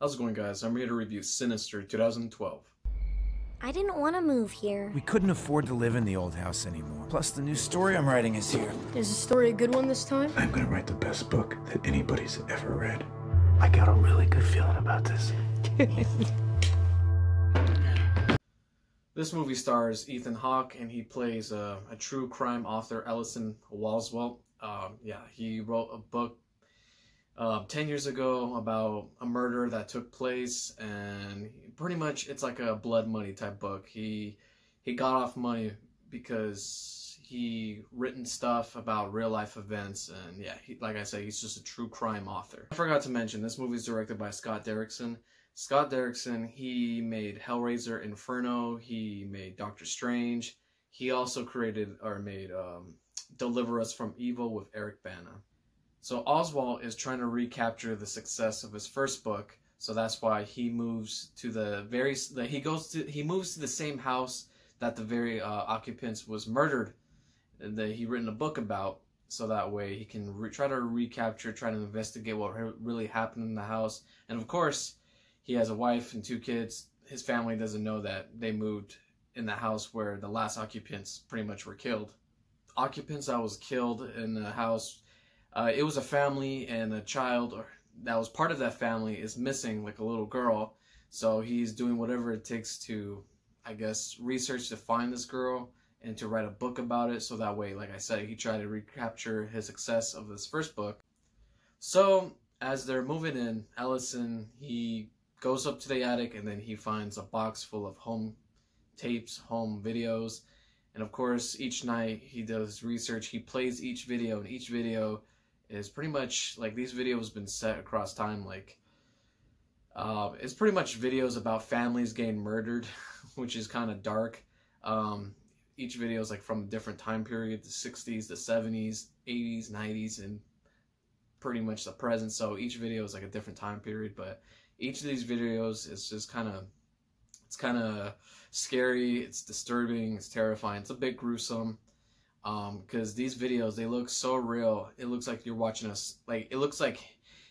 How's it going, guys? I'm here to review Sinister 2012. I didn't want to move here. We couldn't afford to live in the old house anymore. Plus, the new story I'm writing is here. Is the story a good one this time? I'm gonna write the best book that anybody's ever read. I got a really good feeling about this. This movie stars Ethan Hawke, and he plays a true crime author, Ellison Walswell. He wrote a book 10 years ago about a murder that took place, and pretty much it's like a blood money type book. He got off money because he written stuff about real life events, and yeah, like I said, he's just a true crime author. I forgot to mention, this movie is directed by Scott Derrickson. Scott Derrickson, he made Hellraiser, Inferno, he made Doctor Strange. He also made Deliver Us from Evil with Eric Bana. So Oswald is trying to recapture the success of his first book, so that's why he moves to he moves to the same house that the very occupants was murdered, that he written a book about, so that way he can try to investigate what really happened in the house. And of course, he has a wife and 2 kids. His family doesn't know that they moved in the house where the last occupants pretty much were killed. Occupants that was killed in the house, it was a family, and a child that was part of that family is missing, like a little girl. So he's doing whatever it takes to, I guess, research to find this girl and to write a book about it. So that way, like I said, he tried to recapture his success of his first book. So as they're moving in, Ellison, he goes up to the attic, and then he finds a box full of home tapes, home videos. And of course, each night he does research. He plays each video, and each video is pretty much like, these videos been set across time. Like, it's pretty much videos about families getting murdered, which is kind of dark. Each video is like from a different time period, the 60s, the 70s, 80s, 90s, and pretty much the present. So each video is like a different time period, but each of these videos is just kind of scary, it's disturbing, it's terrifying, it's a bit gruesome, because these videos, they look so real. It looks like you're watching it looks like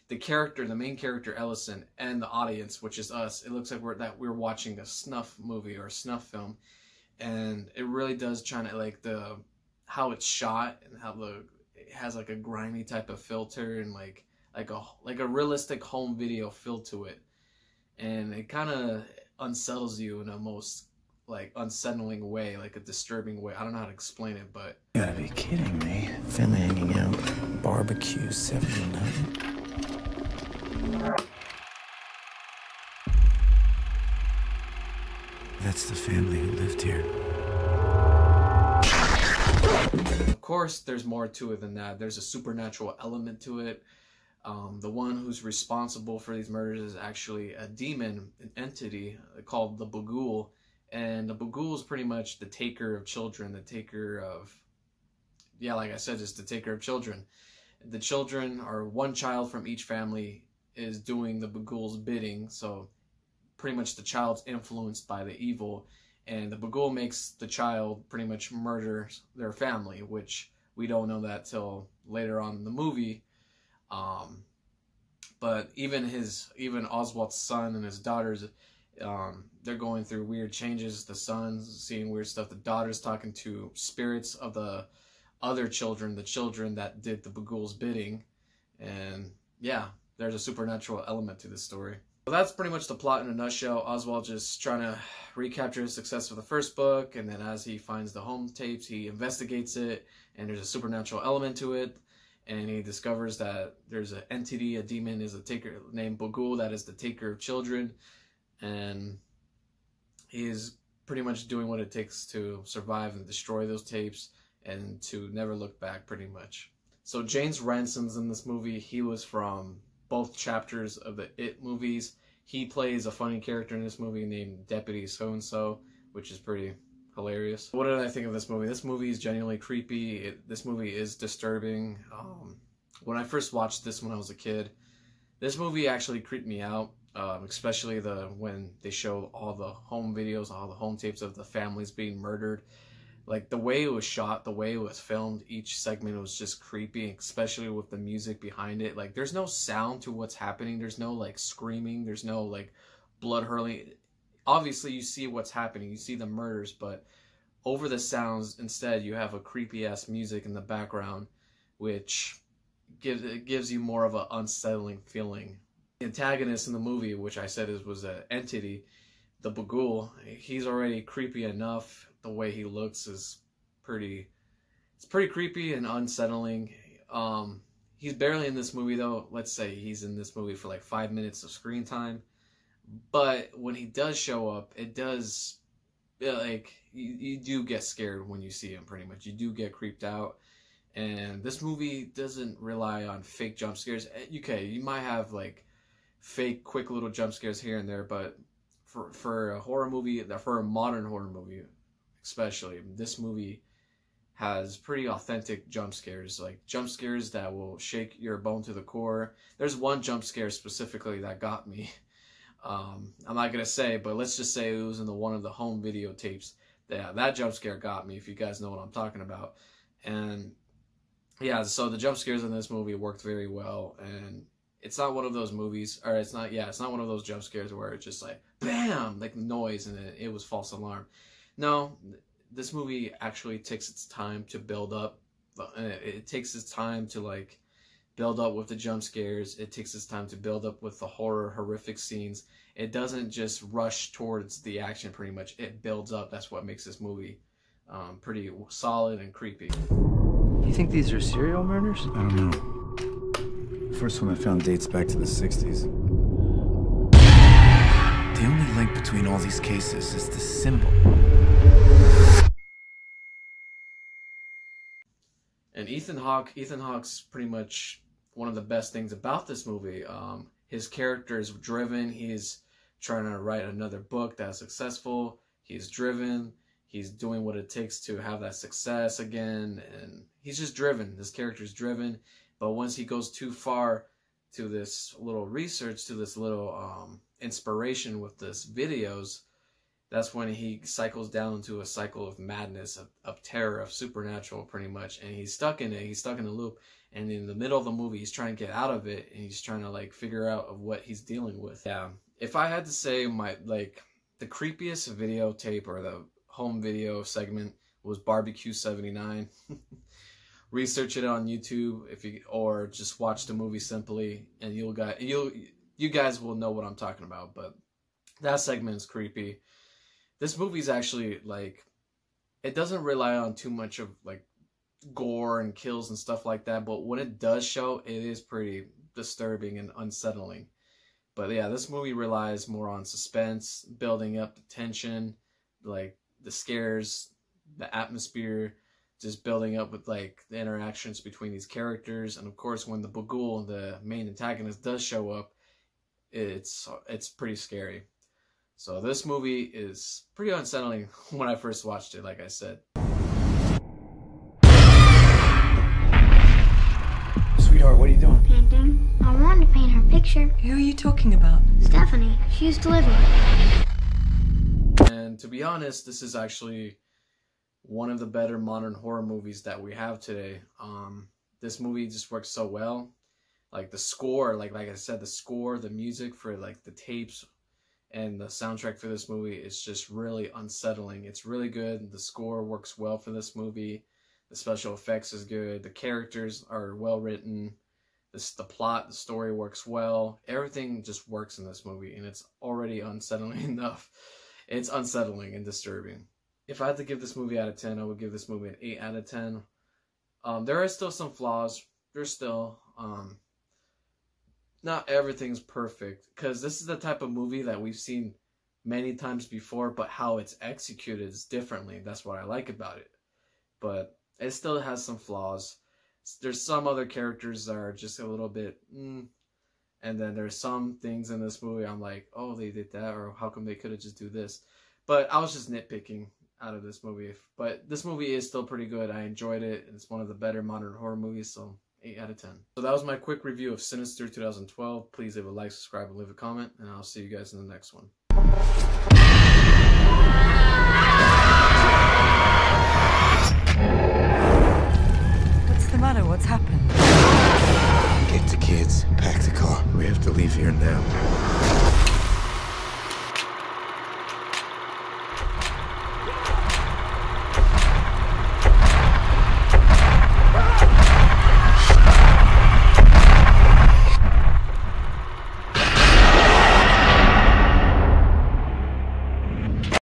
the main character Ellison, and the audience, which is us, it looks like we're watching a snuff movie or a snuff film. And it really does try to, like, how it's shot, and how it has like a grimy type of filter, and like a realistic home video feel to it, and it kind of unsettles you in a most like unsettling way, like a disturbing way. I don't know how to explain it, but You gotta be kidding me. Family hanging out, barbecue 79. That's the family who lived here. of course there's more to it than that. There's a supernatural element to it. The one who's responsible for these murders is actually a demon, an entity called the Bughuul. And the Bughuul is pretty much the taker of children, like I said, just the taker of children. The children, or one child from each family, is doing the Bughuul's bidding, so pretty much the child's influenced by the evil, and the Bughuul makes the child pretty much murder their family, which we don't know that till later on in the movie. But even Oswald's son and his daughters, they're going through weird changes. The son's seeing weird stuff. The daughter's talking to spirits of the other children, the children that did the Bughuul's bidding. And yeah, there's a supernatural element to this story. So that's pretty much the plot in a nutshell. Oswald just trying to recapture his success of the first book, and then as he finds the home tapes, he investigates it, and there's a supernatural element to it. And he discovers that there's an entity, a demon, is a taker named Bughuul that is the taker of children. And he is pretty much doing what it takes to survive and destroy those tapes, and to never look back, pretty much. So James Ransom's in this movie. He was from both chapters of the It movies. He plays a funny character in this movie named Deputy So-and-so, which is pretty hilarious. What did I think of this movie? This movie is genuinely creepy. This movie is disturbing. When I first watched this when I was a kid, this movie actually creeped me out, especially when they show all the home videos, all the home tapes of the families being murdered. Like the way it was shot, the way it was filmed, each segment was just creepy, especially with the music behind it. Like there's no sound to what's happening. There's no like screaming. There's no like blood hurling. Obviously you see what's happening. You see the murders, but over the sounds, instead you have a creepy ass music in the background, which gives you more of an unsettling feeling. The antagonist in the movie, which I said was an entity, the Bagul, he's already creepy enough. The way he looks is pretty creepy and unsettling. He's barely in this movie though. Let's say he's in this movie for like 5 minutes of screen time. But when he does show up, it does, like, you do get scared when you see him, pretty much. You do get creeped out. And this movie doesn't rely on fake jump scares. Okay, you might have like fake quick little jump scares here and there, but for a horror movie, for a modern horror movie especially, this movie has pretty authentic jump scares, like jump scares that will shake your bone to the core. There's one jump scare specifically that got me. I'm not gonna say, but let's just say it was in one of the home videotapes. Yeah, that jump scare got me, if you guys know what I'm talking about. And yeah, so the jump scares in this movie worked very well, and it's not one of those movies, or it's not one of those jump scares where it's just like bam, like noise, and it was false alarm. No, this movie actually takes its time to build up. It takes its time to like build up with the jump scares. It takes its time to build up with the horrific scenes. It doesn't just rush towards the action, pretty much. It builds up. That's what makes this movie pretty solid and creepy. You think these are serial murders? I don't know. The first one I found dates back to the 60s. The only link between all these cases is the symbol. And Ethan Hawke's pretty much one of the best things about this movie. His character is driven. He's trying to write another book that's successful. He's driven. He's doing what it takes to have that success again. And he's just driven. This character's driven. But once he goes too far to this little research, to this little inspiration with this videos, that's when he cycles down into a cycle of madness, of terror, of supernatural, pretty much. And he's stuck in it. He's stuck in the loop. And in the middle of the movie, he's trying to get out of it. And he's trying to like figure out of what he's dealing with. Yeah. If I had to say the creepiest videotape or the home video segment was Barbecue 79. Research it on YouTube or just watch the movie simply, and you guys will know what I'm talking about. But that segment is creepy. This movie's actually like, it doesn't rely on too much of like gore and kills and stuff like that, but when it does show, it is pretty disturbing and unsettling. But yeah, this movie relies more on suspense, building up the tension, like the scares, the atmosphere, just building up with like the interactions between these characters. And of course, when the Bagul, the main antagonist, does show up, it's pretty scary. So this movie is pretty unsettling when I first watched it, like I said. Sweetheart, what are you doing? Painting. I wanted to paint her picture. Who are you talking about? Stephanie. She used to live here. And to be honest, this is actually one of the better modern horror movies that we have today. This movie just works so well. Like the score, like I said, the score, the music for like the tapes, and the soundtrack for this movie is just really unsettling. It's really good. The score works well for this movie. The special effects is good. The characters are well written. The plot, the story works well. Everything just works in this movie, and it's already unsettling enough. It's unsettling and disturbing. If I had to give this movie out of 10, I would give this movie an 8 out of 10. There are still some flaws. There's still... not everything's perfect, because this is the type of movie that we've seen many times before, but how it's executed is differently. That's what I like about it. But it still has some flaws. There's some other characters that are just a little bit, and then there's some things in this movie I'm like, oh, they did that, or how come they could have just do this? But I was just nitpicking out of this movie. But this movie is still pretty good. I enjoyed it. It's one of the better modern horror movies, so 8 out of 10. So that was my quick review of Sinister 2012. Please leave a like, subscribe, and leave a comment, and I'll see you guys in the next one. What's happened? Get the kids, pack the car. We have to leave here now.